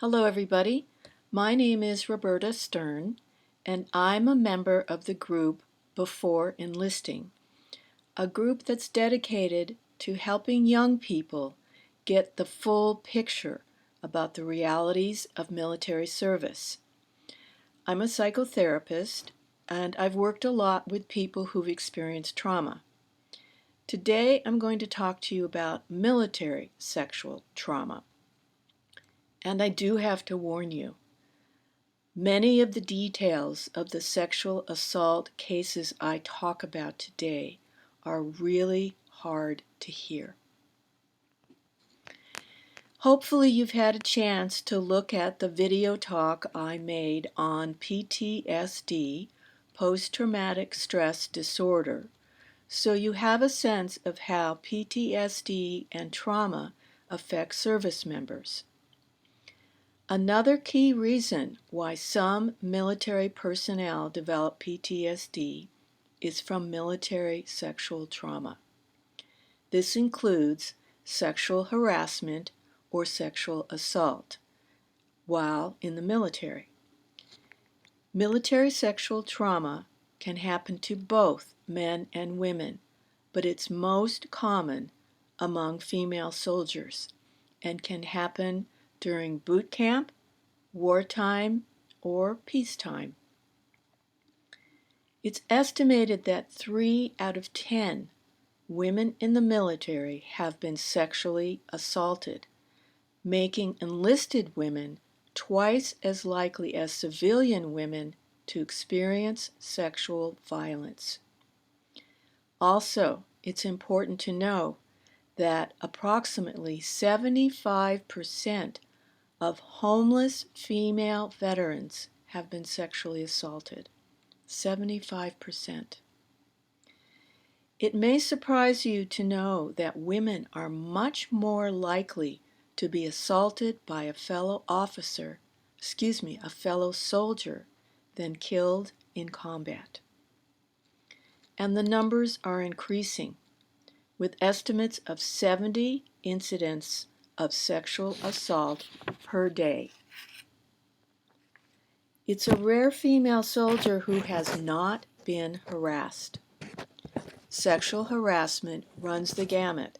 Hello, everybody. My name is Roberta Stern, and I'm a member of the group Before Enlisting, a group that's dedicated to helping young people get the full picture about the realities of military service. I'm a psychotherapist, and I've worked a lot with people who've experienced trauma. Today, I'm going to talk to you about military sexual trauma. And I do have to warn you, many of the details of the sexual assault cases I talk about today are really hard to hear. Hopefully you've had a chance to look at the video talk I made on PTSD, post-traumatic stress disorder, so you have a sense of how PTSD and trauma affect service members. Another key reason why some military personnel develop PTSD is from military sexual trauma. This includes sexual harassment or sexual assault while in the military. Military sexual trauma can happen to both men and women, but it's most common among female soldiers and can happen during boot camp, wartime, or peacetime. It's estimated that 3 out of 10 women in the military have been sexually assaulted, making enlisted women twice as likely as civilian women to experience sexual violence. Also, it's important to know that approximately 75% of homeless female veterans have been sexually assaulted. 75%. It may surprise you to know that women are much more likely to be assaulted by a fellow soldier than killed in combat. And the numbers are increasing, with estimates of 70 incidents of sexual assault per day. It's a rare female soldier who has not been harassed. Sexual harassment runs the gamut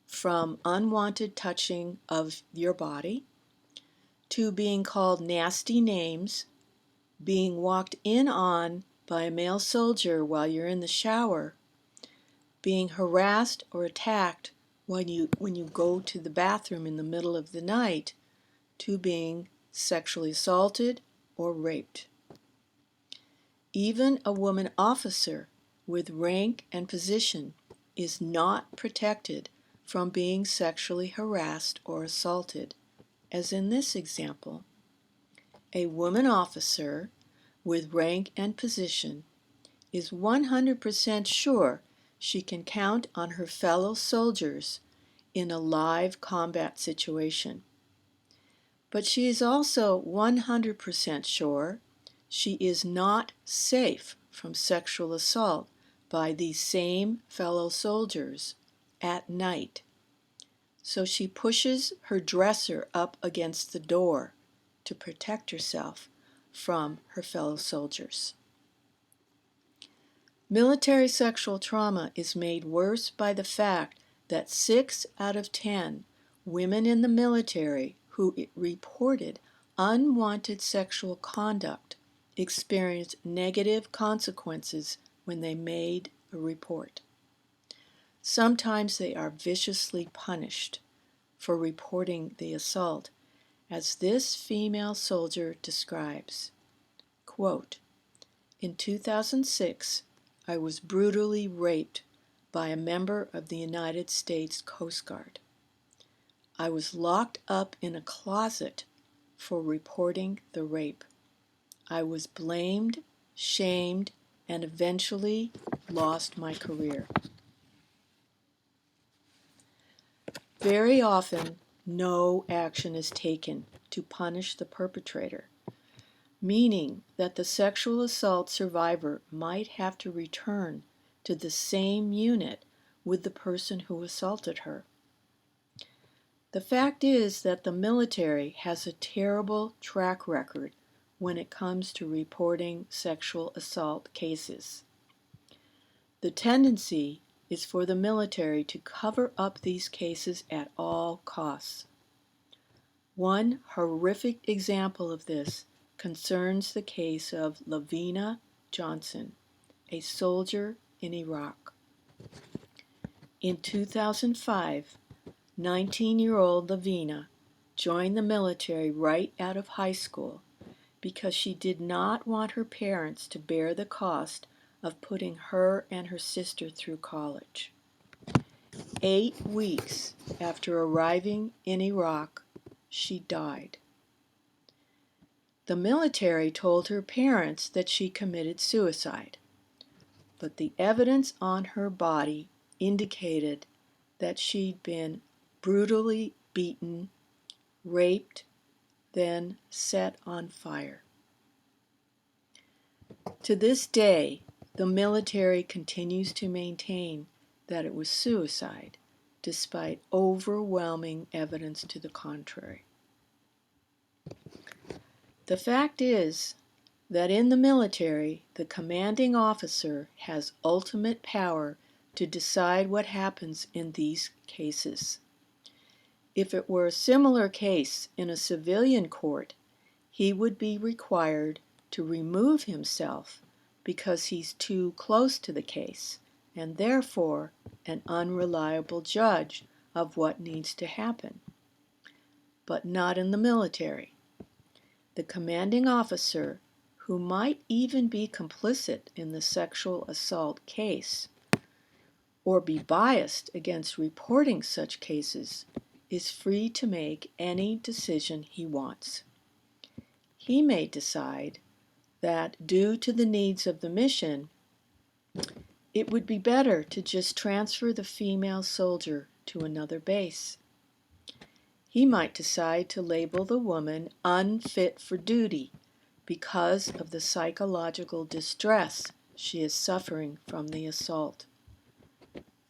from unwanted touching of your body to being called nasty names, being walked in on by a male soldier while you're in the shower, being harassed or attacked when you go to the bathroom in the middle of the night, to being sexually assaulted or raped. Even a woman officer with rank and position is not protected from being sexually harassed or assaulted, as in this example. A woman officer with rank and position is 100% sure she can count on her fellow soldiers in a live combat situation. But she is also 100% sure she is not safe from sexual assault by these same fellow soldiers at night. So she pushes her dresser up against the door to protect herself from her fellow soldiers. Military sexual trauma is made worse by the fact that 6 out of 10 women in the military who reported unwanted sexual conduct experienced negative consequences when they made a report. Sometimes they are viciously punished for reporting the assault, as this female soldier describes. Quote, "In 2006, I was brutally raped by a member of the United States Coast Guard. I was locked up in a closet for reporting the rape. I was blamed, shamed, and eventually lost my career." Very often, no action is taken to punish the perpetrator, meaning that the sexual assault survivor might have to return to the same unit with the person who assaulted her. The fact is that the military has a terrible track record when it comes to reporting sexual assault cases. The tendency is for the military to cover up these cases at all costs. One horrific example of this concerns the case of Lavina Johnson, a soldier in Iraq. In 2005, 19-year-old Lavina joined the military right out of high school because she did not want her parents to bear the cost of putting her and her sister through college. 8 weeks after arriving in Iraq, she died. The military told her parents that she committed suicide, but the evidence on her body indicated that she'd been brutally beaten, raped, then set on fire. To this day, the military continues to maintain that it was suicide, despite overwhelming evidence to the contrary. The fact is that in the military, the commanding officer has ultimate power to decide what happens in these cases. If it were a similar case in a civilian court, he would be required to remove himself because he's too close to the case and therefore an unreliable judge of what needs to happen. But not in the military. The commanding officer, who might even be complicit in the sexual assault case or be biased against reporting such cases, is free to make any decision he wants. He may decide that, due to the needs of the mission, it would be better to just transfer the female soldier to another base. He might decide to label the woman unfit for duty because of the psychological distress she is suffering from the assault.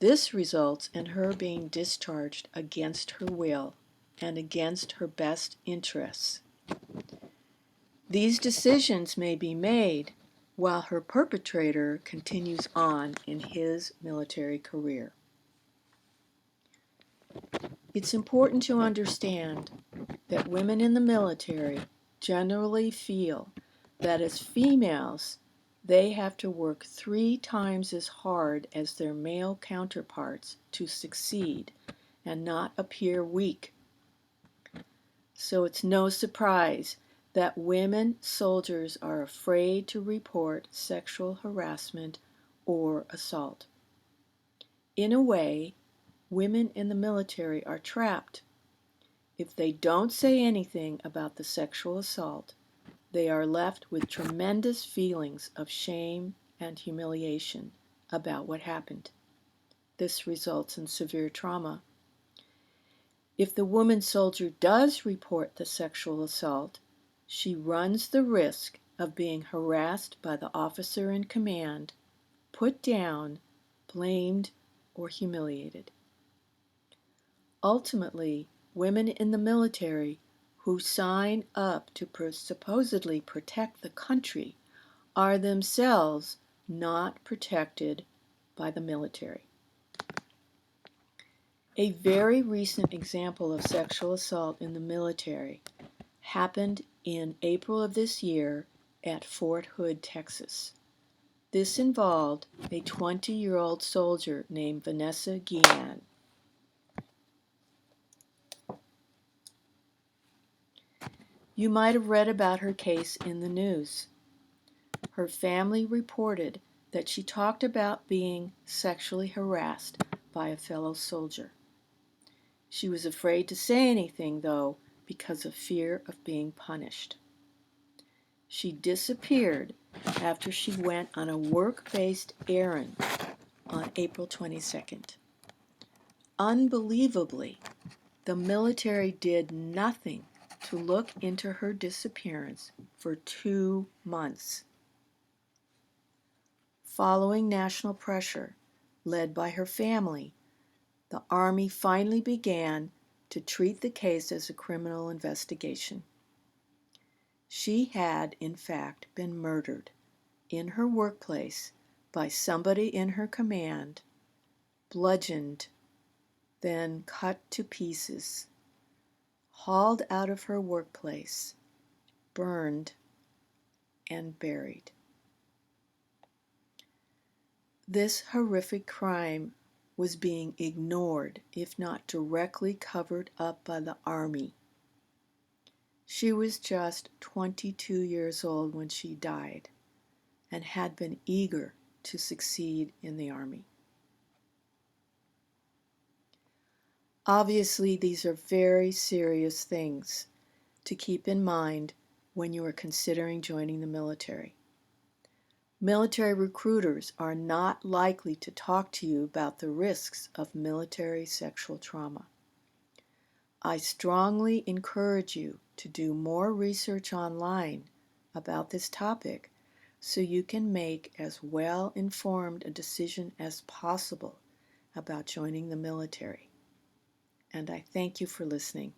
This results in her being discharged against her will and against her best interests. These decisions may be made while her perpetrator continues on in his military career. It's important to understand that women in the military generally feel that as females, they have to work 3 times as hard as their male counterparts to succeed and not appear weak. So it's no surprise that women soldiers are afraid to report sexual harassment or assault. In a way, women in the military are trapped. If they don't say anything about the sexual assault, they are left with tremendous feelings of shame and humiliation about what happened. This results in severe trauma. If the woman soldier does report the sexual assault, she runs the risk of being harassed by the officer in command, put down, blamed, or humiliated. Ultimately, women in the military who sign up to supposedly protect the country are themselves not protected by the military. A very recent example of sexual assault in the military happened in April of this year at Fort Hood, Texas. This involved a 20-year-old soldier named Vanessa Guillen. You might have read about her case in the news. Her family reported that she talked about being sexually harassed by a fellow soldier. She was afraid to say anything, though, because of fear of being punished. She disappeared after she went on a work-based errand on April 22nd. Unbelievably, the military did nothing to look into her disappearance for 2 months. Following national pressure, led by her family, the Army finally began to treat the case as a criminal investigation. She had, in fact, been murdered in her workplace by somebody in her command, bludgeoned, then cut to pieces, hauled out of her workplace, burned, and buried. This horrific crime was being ignored, if not directly covered up by the Army. She was just 22 years old when she died and had been eager to succeed in the Army. Obviously, these are very serious things to keep in mind when you are considering joining the military. Military recruiters are not likely to talk to you about the risks of military sexual trauma. I strongly encourage you to do more research online about this topic so you can make as well-informed a decision as possible about joining the military. And I thank you for listening.